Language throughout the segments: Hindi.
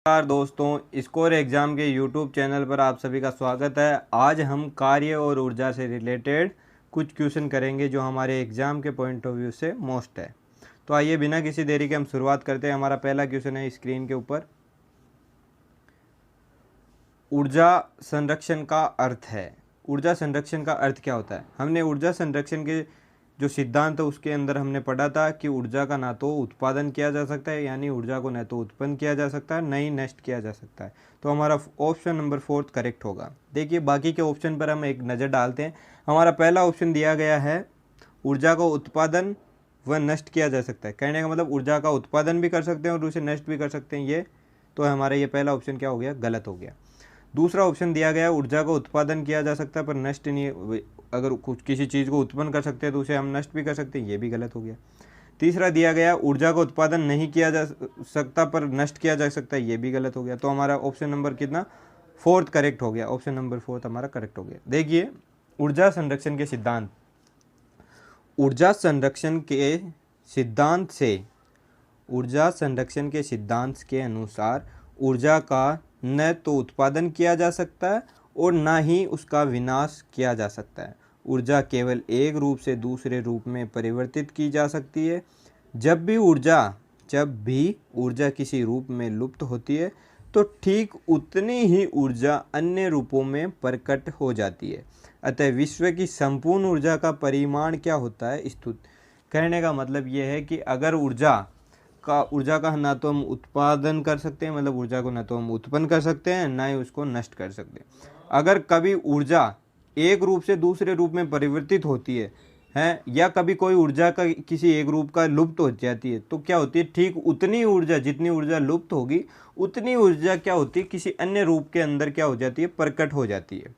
नमस्कार दोस्तों, स्कोर एग्ज़ाम के यूट्यूब चैनल पर आप सभी का स्वागत है। आज हम कार्य और ऊर्जा से रिलेटेड कुछ क्वेश्चन करेंगे जो हमारे एग्ज़ाम के पॉइंट ऑफ व्यू से मोस्ट है। तो आइए बिना किसी देरी के हम शुरुआत करते हैं। हमारा पहला क्वेश्चन है स्क्रीन के ऊपर। ऊर्जा संरक्षण का अर्थ है। ऊर्जा संरक्षण का अर्थ क्या होता है? हमने ऊर्जा संरक्षण के जो सिद्धांत है उसके अंदर हमने पढ़ा था कि ऊर्जा का ना तो उत्पादन किया जा सकता है, यानी ऊर्जा को न तो उत्पन्न किया जा सकता है, न ही नष्ट किया जा सकता है। तो हमारा ऑप्शन नंबर 4 करेक्ट होगा। देखिए बाकी के ऑप्शन पर हम एक नज़र डालते हैं। हमारा पहला ऑप्शन दिया गया है ऊर्जा को उत्पादन व नष्ट किया जा सकता है। कहने का मतलब ऊर्जा का उत्पादन भी कर सकते हैं और उसे नष्ट भी कर सकते हैं। ये तो हमारा ये पहला ऑप्शन क्या हो गया? गलत हो गया। दूसरा ऑप्शन दिया गया ऊर्जा को उत्पादन किया जा सकता है पर नष्ट नहीं। अगर कुछ किसी चीज़ को उत्पन्न कर सकते हैं तो उसे हम नष्ट भी कर सकते हैं, ये भी गलत हो गया। तीसरा दिया गया ऊर्जा का उत्पादन नहीं किया जा सकता पर नष्ट किया जा सकता है, ये भी गलत हो गया। तो हमारा ऑप्शन नंबर कितना? 4 करेक्ट हो गया। ऑप्शन नंबर 4 हमारा करेक्ट हो गया। देखिए ऊर्जा संरक्षण के सिद्धांत। ऊर्जा संरक्षण के सिद्धांत से ऊर्जा संरक्षण के सिद्धांत के अनुसार ऊर्जा का न तो उत्पादन किया जा सकता है और न ही उसका विनाश किया जा सकता है। ऊर्जा केवल एक रूप से दूसरे रूप में परिवर्तित की जा सकती है। जब भी ऊर्जा किसी रूप में लुप्त होती है तो ठीक उतनी ही ऊर्जा अन्य रूपों में प्रकट हो जाती है। अतः विश्व की संपूर्ण ऊर्जा का परिमाण क्या होता है? स्तुत। कहने का मतलब ये है कि अगर ऊर्जा का ना तो हम उत्पादन कर सकते हैं, मतलब ऊर्जा को ना तो हम उत्पन्न कर सकते हैं, ना ही उसको नष्ट कर सकते हैं। अगर कभी ऊर्जा एक रूप से दूसरे रूप में परिवर्तित होती है या कभी कोई ऊर्जा का किसी एक रूप का लुप्त हो जाती है तो क्या होती है? ठीक उतनी ऊर्जा, जितनी ऊर्जा लुप्त होगी उतनी ऊर्जा क्या होती है? किसी अन्य रूप के अंदर क्या हो जाती है? प्रकट हो जाती है।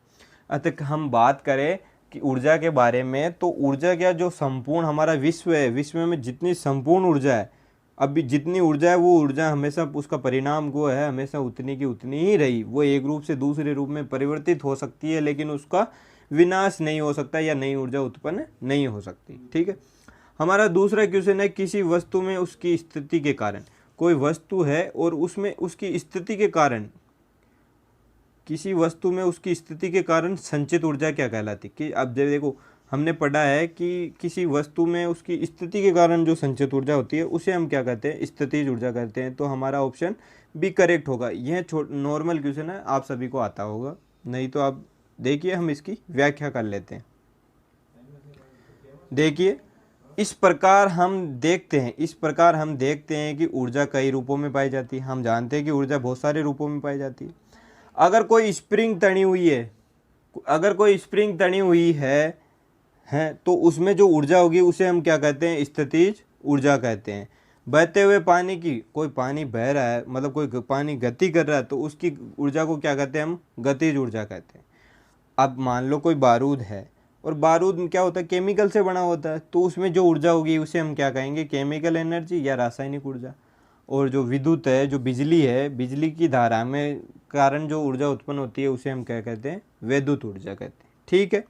अतः हम बात करें कि ऊर्जा के बारे में, तो ऊर्जा क्या, जो संपूर्ण हमारा विश्व है, विश्व में जितनी संपूर्ण ऊर्जा है, अभी जितनी ऊर्जा है वो ऊर्जा हमेशा उसका परिणाम वो है हमेशा उतनी की उतनी ही रही। वो एक रूप से दूसरे रूप में परिवर्तित हो सकती है लेकिन उसका विनाश नहीं हो सकता या नई ऊर्जा उत्पन्न नहीं हो सकती। ठीक है। हमारा दूसरा क्वेश्चन है किसी वस्तु में उसकी स्थिति के कारण। कोई वस्तु है और उसमें उसकी स्थिति के कारण, किसी वस्तु में उसकी स्थिति के कारण संचित ऊर्जा क्या कहलाती है? कि अब देखो हमने पढ़ा है कि किसी वस्तु में उसकी स्थिति के कारण जो संचित ऊर्जा होती है उसे हम क्या कहते हैं? स्थितिज ऊर्जा कहते हैं। तो हमारा ऑप्शन बी करेक्ट होगा। यह नॉर्मल क्वेश्चन है, आप सभी को आता होगा, नहीं तो आप देखिए हम इसकी व्याख्या कर लेते हैं। देखिए इस प्रकार हम देखते हैं कि ऊर्जा कई रूपों में पाई जाती है। हम जानते हैं कि ऊर्जा बहुत सारे रूपों में पाई जाती है। अगर कोई स्प्रिंग तनी हुई है तो उसमें जो ऊर्जा होगी उसे हम क्या कहते हैं? स्थितिज ऊर्जा कहते हैं। बहते हुए पानी की, कोई पानी बह रहा है, मतलब कोई पानी गति कर रहा है तो उसकी ऊर्जा को क्या कहते हैं? हम गतिज ऊर्जा कहते हैं। अब मान लो कोई बारूद है और बारूद में क्या होता है? केमिकल से बना होता है, तो उसमें जो ऊर्जा होगी उसे हम क्या कहेंगे? केमिकल एनर्जी या रासायनिक ऊर्जा। और जो विद्युत है, जो बिजली है, बिजली की धारा में कारण जो ऊर्जा उत्पन्न होती है उसे हम क्या कहते हैं? वैद्युत ऊर्जा कहते हैं। ठीक है।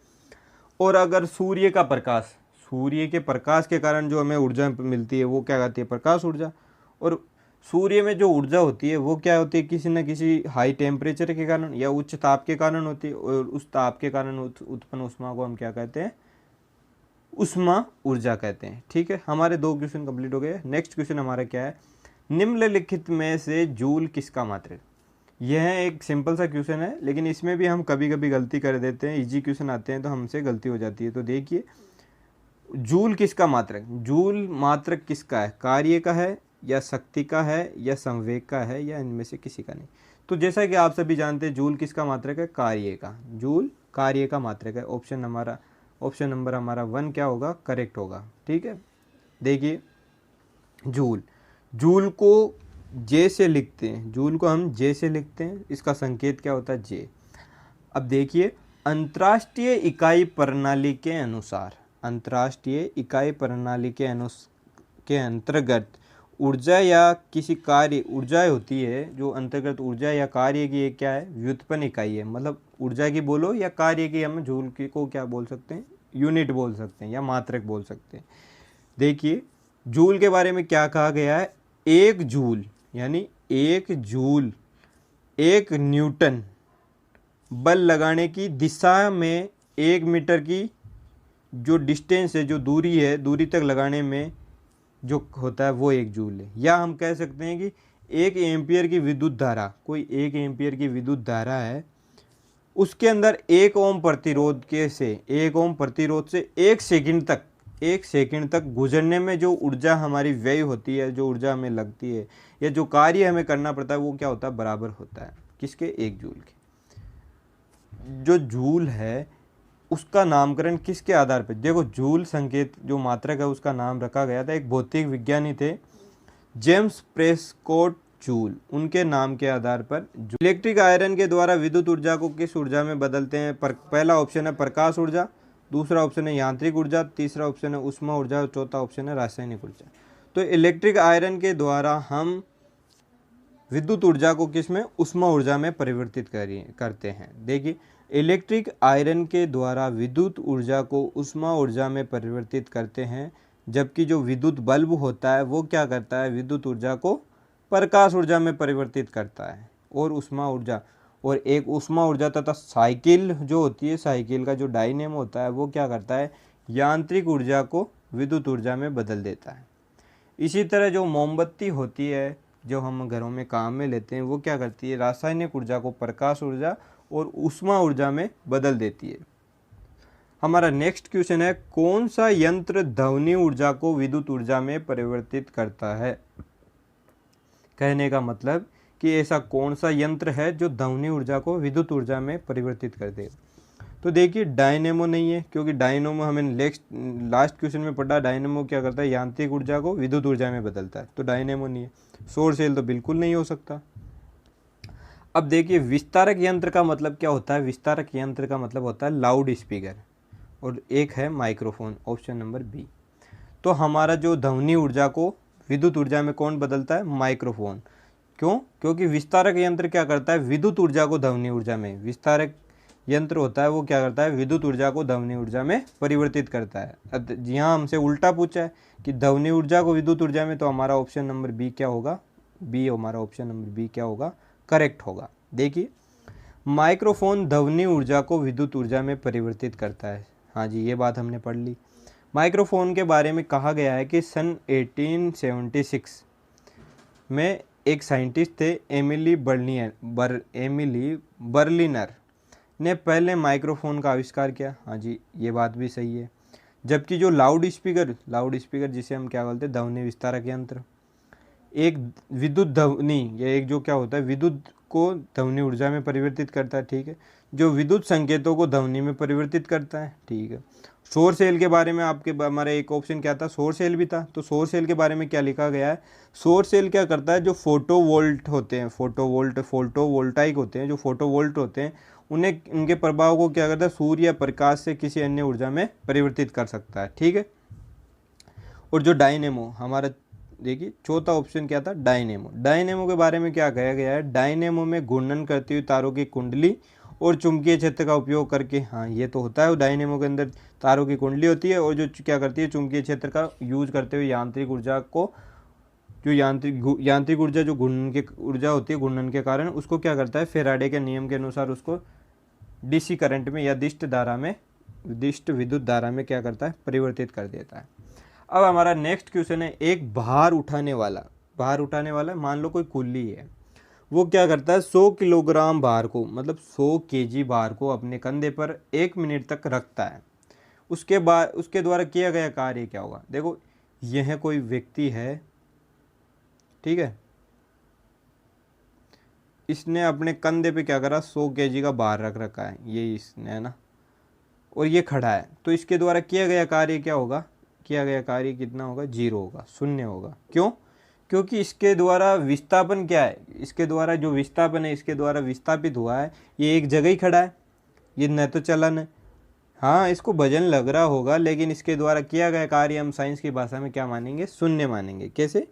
और अगर सूर्य के प्रकाश के कारण जो हमें ऊर्जा मिलती है वो क्या कहती है? प्रकाश ऊर्जा। और सूर्य में जो ऊर्जा होती है वो क्या होती है? किसी न किसी हाई टेम्परेचर के कारण या उच्च ताप के कारण होती है, और उस ताप के कारण उत्पन्न ऊष्मा को हम क्या कहते हैं? ऊष्मा ऊर्जा कहते हैं। ठीक है। हमारे 2 क्वेश्चन कंप्लीट हो गए। नेक्स्ट क्वेश्चन हमारा क्या है? निम्नलिखित में से जूल किसका मात्रक? यह एक सिंपल सा क्वेश्चन है लेकिन इसमें भी हम कभी कभी गलती कर देते हैं। इजी क्वेश्चन आते हैं तो हमसे गलती हो जाती है। तो देखिए जूल किसका मात्रक? जूल मात्रक किसका है? कार्य का है या शक्ति का है या संवेग का है या इनमें से किसी का नहीं? तो जैसा कि आप सभी जानते हैं जूल किसका मात्रक है? कार्य का। जूल कार्य का मात्रक है। ऑप्शन नंबर हमारा 1 क्या होगा? करेक्ट होगा। ठीक है। देखिए जूल को जे से लिखते हैं, जूल को हम जे से लिखते हैं। इसका संकेत क्या होता है? जे। अब देखिए अंतर्राष्ट्रीय इकाई प्रणाली के अंतर्गत ऊर्जा या किसी कार्य, ऊर्जा होती है जो अंतर्गत ऊर्जा या कार्य की एक क्या है? व्युत्पन्न इकाई है। मतलब ऊर्जा की बोलो या कार्य की, हम जूल की को क्या बोल सकते हैं? यूनिट बोल सकते हैं या मात्रक बोल सकते हैं। देखिए जूल के बारे में क्या कहा गया है? 1 जूल यानी 1 जूल 1 न्यूटन बल लगाने की दिशा में 1 मीटर की जो डिस्टेंस है, जो दूरी है, दूरी तक लगाने में जो होता है वो 1 जूल है। या हम कह सकते हैं कि 1 एम्पियर की विद्युत धारा, कोई 1 एम्पियर की विद्युत धारा है, उसके अंदर 1 ओम प्रतिरोध के से 1 ओम प्रतिरोध से 1 सेकंड तक गुजरने में जो ऊर्जा हमारी व्यय होती है, जो ऊर्जा हमें लगती है या जो कार्य हमें करना पड़ता है, वो क्या होता है, बराबर होता है किसके, 1 जूल के। जो जूल है उसका नामकरण किसके आधार पर, देखो जूल संकेत जो मात्रक है उसका नाम रखा गया था, एक भौतिक विज्ञानी थे जेम्स प्रेस्कॉट जूल, उनके नाम के आधार पर। इलेक्ट्रिक आयरन के द्वारा विद्युत ऊर्जा को किस ऊर्जा में बदलते हैं, पहला ऑप्शन है प्रकाश ऊर्जा, दूसरा ऑप्शन है यांत्रिक ऊर्जा, तीसरा ऑप्शन है ऊष्मा ऊर्जा और चौथा ऑप्शन है रासायनिक ऊर्जा। तो इलेक्ट्रिक आयरन के द्वारा हम विद्युत ऊर्जा को किस में, ऊष्मा ऊर्जा में परिवर्तित करते हैं। देखिए इलेक्ट्रिक आयरन के द्वारा विद्युत ऊर्जा को ऊष्मा ऊर्जा में परिवर्तित करते हैं, जबकि जो विद्युत बल्ब होता है वो क्या करता है, विद्युत ऊर्जा को प्रकाश ऊर्जा में परिवर्तित करता है और ऊष्मा ऊर्जा, और एक ऊष्मा ऊर्जा तथा साइकिल जो होती है, साइकिल का जो डायनेमो होता है वो क्या करता है, यांत्रिक ऊर्जा को विद्युत ऊर्जा में बदल देता है। इसी तरह जो मोमबत्ती होती है जो हम घरों में काम में लेते हैं, वो क्या करती है, रासायनिक ऊर्जा को प्रकाश ऊर्जा और ऊष्मा ऊर्जा में बदल देती है। हमारा नेक्स्ट क्वेश्चन है, कौन सा यंत्र ध्वनि ऊर्जा को विद्युत ऊर्जा में परिवर्तित करता है। कहने का मतलब कि ऐसा कौन सा यंत्र है जो ध्वनि ऊर्जा को विद्युत ऊर्जा में परिवर्तित कर दे। तो देखिए डायनेमो नहीं है, क्योंकि डायनेमो हमें लास्ट क्वेश्चन में पढ़ा, डायनेमो क्या करता है, यांत्रिक ऊर्जा को विद्युत ऊर्जा में बदलता है, तो डायनेमो नहीं है। सौर सेल तो बिल्कुल नहीं हो सकता। अब देखिए विस्तारक यंत्र का मतलब क्या होता है, विस्तारक यंत्र का मतलब होता है लाउड स्पीकर, और एक है माइक्रोफोन, ऑप्शन नंबर बी। तो हमारा जो ध्वनि ऊर्जा को विद्युत ऊर्जा में कौन बदलता है, माइक्रोफोन। क्यों, क्योंकि विस्तारक यंत्र क्या करता है, विद्युत ऊर्जा को ध्वनि ऊर्जा में, विस्तारक यंत्र होता है वो क्या करता है, विद्युत ऊर्जा को ध्वनि ऊर्जा में परिवर्तित करता है। अब यहाँ हमसे उल्टा पूछा है कि ध्वनि ऊर्जा को विद्युत ऊर्जा में, तो हमारा ऑप्शन नंबर बी क्या होगा, बी, हमारा ऑप्शन नंबर बी क्या होगा, करेक्ट होगा। देखिए माइक्रोफोन ध्वनि ऊर्जा को विद्युत ऊर्जा में परिवर्तित करता है। हाँ जी, ये बात हमने पढ़ ली। माइक्रोफोन के बारे में कहा गया है कि सन 1876 में एक साइंटिस्ट थे एमिली बर्लिनर ने पहले माइक्रोफोन का आविष्कार किया। हाँ जी, ये बात भी सही है। जबकि जो लाउड स्पीकर जिसे हम क्या बोलते हैं, ध्वनि विस्तारक यंत्र, एक विद्युत ध्वनि या एक जो क्या होता है, विद्युत को ध्वनि ऊर्जा में परिवर्तित करता है, ठीक है, जो विद्युत संकेतों को ध्वनि में परिवर्तित करता है, ठीक है। सौर सेल के बारे में आपके हमारा एक ऑप्शन क्या था, सौर सेल भी था। तो सौर सेल के बारे में क्या लिखा गया है, सौर सेल क्या करता है, जो फोटोवोल्ट होते हैं, फोटोवोल्टाइक होते हैं, जो फोटोवोल्ट होते हैं, उन्हें, उनके प्रभाव को क्या करता है, सूर्य या प्रकाश से किसी अन्य ऊर्जा में परिवर्तित कर सकता है, ठीक है। और जो डायनेमो हमारा, देखिए चौथा ऑप्शन क्या था, डायनेमो के बारे में क्या कहा गया है, डायनेमो में घूर्णन करती हुई तारों की कुंडली और चुंबकीय क्षेत्र का उपयोग करके, हाँ ये तो होता है, डायनेमो के अंदर तारों की कुंडली होती है और जो क्या करती है, चुंबकीय क्षेत्र का यूज करते हुए यांत्रिक ऊर्जा को, जो यांत्रिक ऊर्जा जो घूर्णन की ऊर्जा होती है, घूर्णन के कारण उसको क्या करता है, फेराडे के नियम के अनुसार उसको डीसी करंट में या दिष्ट विद्युत धारा में क्या करता है, परिवर्तित कर देता है। अब हमारा नेक्स्ट क्वेश्चन है, एक भार उठाने वाला मान लो कोई कुल्ली है, वो क्या करता है, 100 किलोग्राम भार को, मतलब 100 केजी भार को अपने कंधे पर 1 मिनट तक रखता है। उसके बाद उसके द्वारा किया गया कार्य क्या होगा। देखो यह कोई व्यक्ति है, ठीक है, इसने अपने कंधे पे क्या करा, 100 केजी का भार रख रखा है, ये इसने, है ना, और ये खड़ा है, तो इसके द्वारा किया गया कार्य क्या होगा, किया गया कार्य कितना होगा, 0 होगा, 0 होगा। क्यों, क्योंकि इसके द्वारा विस्थापन क्या है, इसके द्वारा जो विस्थापन है, इसके द्वारा विस्थापित हुआ है, ये एक जगह ही खड़ा है, ये न तो चलन है, हाँ इसको वजन लग रहा होगा, लेकिन इसके द्वारा किया गया कार्य हम साइंस की भाषा में क्या मानेंगे, 0 मानेंगे। कैसे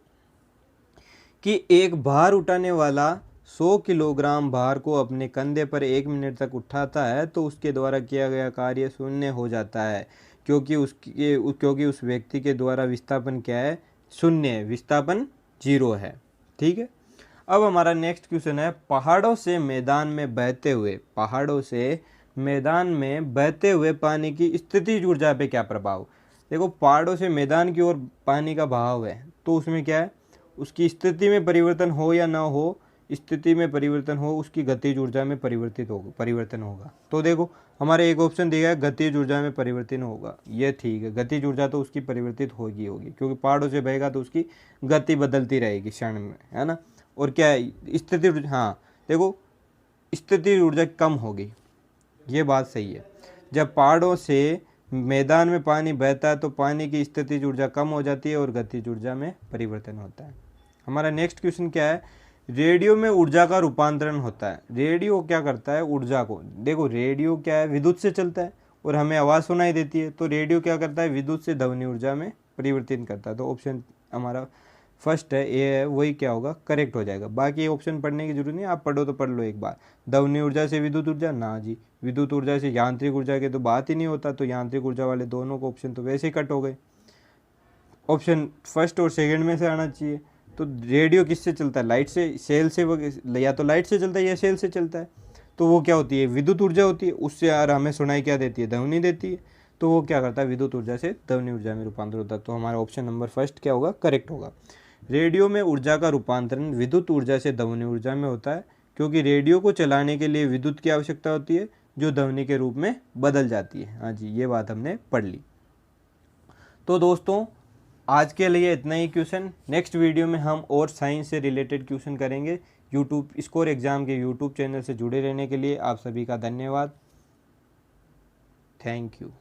कि एक भार उठाने वाला 100 किलोग्राम भार को अपने कंधे पर 1 मिनट तक उठाता है, तो उसके द्वारा किया गया कार्य 0 हो जाता है, क्योंकि उस व्यक्ति के द्वारा विस्थापन क्या है, 0 है, विस्थापन 0 है, ठीक है। अब हमारा नेक्स्ट क्वेश्चन है, पहाड़ों से मैदान में बहते हुए पानी की स्थितिज ऊर्जा पे क्या प्रभाव। देखो पहाड़ों से मैदान की ओर पानी का बहाव है, तो उसमें क्या है, उसकी स्थिति में परिवर्तन हो या ना हो, स्थिति में परिवर्तन हो, उसकी गतिज ऊर्जा में परिवर्तन होगा। तो देखो हमारे एक ऑप्शन दिया है गतिज ऊर्जा में परिवर्तन होगा, ये ठीक है, गतिज ऊर्जा तो उसकी परिवर्तित होगी क्योंकि पहाड़ों से बहेगा तो उसकी गति बदलती रहेगी क्षण में, है ना। और क्या है स्थिति, हाँ देखो स्थिति ऊर्जा कम होगी, ये बात सही है। जब पहाड़ों से मैदान में पानी बहता है तो पानी की स्थितिज ऊर्जा कम हो जाती है और गतिज ऊर्जा में परिवर्तन होता है। हमारा नेक्स्ट क्वेश्चन क्या है, रेडियो में ऊर्जा का रूपांतरण होता है। रेडियो क्या करता है, ऊर्जा को, देखो रेडियो क्या है, विद्युत से चलता है और हमें आवाज़ सुनाई देती है, तो रेडियो क्या करता है, विद्युत से ध्वनि ऊर्जा में परिवर्तन करता है। तो ऑप्शन हमारा फर्स्ट है, ए है, वही क्या होगा, करेक्ट हो जाएगा। बाकी ऑप्शन पढ़ने की जरूरत नहीं, आप पढ़ो तो पढ़ लो एक बार। ध्वनि ऊर्जा से विद्युत ऊर्जा, ना जी, विद्युत ऊर्जा से यांत्रिक ऊर्जा की तो बात ही नहीं होता, तो यांत्रिक ऊर्जा वाले दोनों को ऑप्शन तो वैसे ही कट हो गए। ऑप्शन फर्स्ट और सेकंड में से आना चाहिए। तो रेडियो किससे चलता है, लाइट से, सेल से, या तो लाइट से चलता है या सेल से चलता है, तो वो क्या होती है, विद्युत ऊर्जा होती है। उससे यार हमें सुनाई क्या देती है, ध्वनि देती है, तो वो क्या करता है, विद्युत ऊर्जा से ध्वनि ऊर्जा में रूपांतर होता है। तो हमारा ऑप्शन नंबर फर्स्ट क्या होगा, करेक्ट होगा। रेडियो में ऊर्जा का रूपांतरण विद्युत ऊर्जा से ध्वनि ऊर्जा में होता है, क्योंकि रेडियो को चलाने के लिए विद्युत की आवश्यकता होती है, जो ध्वनि के रूप में बदल जाती है। हाँ जी, ये बात हमने पढ़ ली। तो दोस्तों आज के लिए इतना ही क्वेश्चन। नेक्स्ट वीडियो में हम और साइंस से रिलेटेड क्वेश्चन करेंगे। यूट्यूब स्कोर एग्जाम के यूट्यूब चैनल से जुड़े रहने के लिए आप सभी का धन्यवाद। Thank you.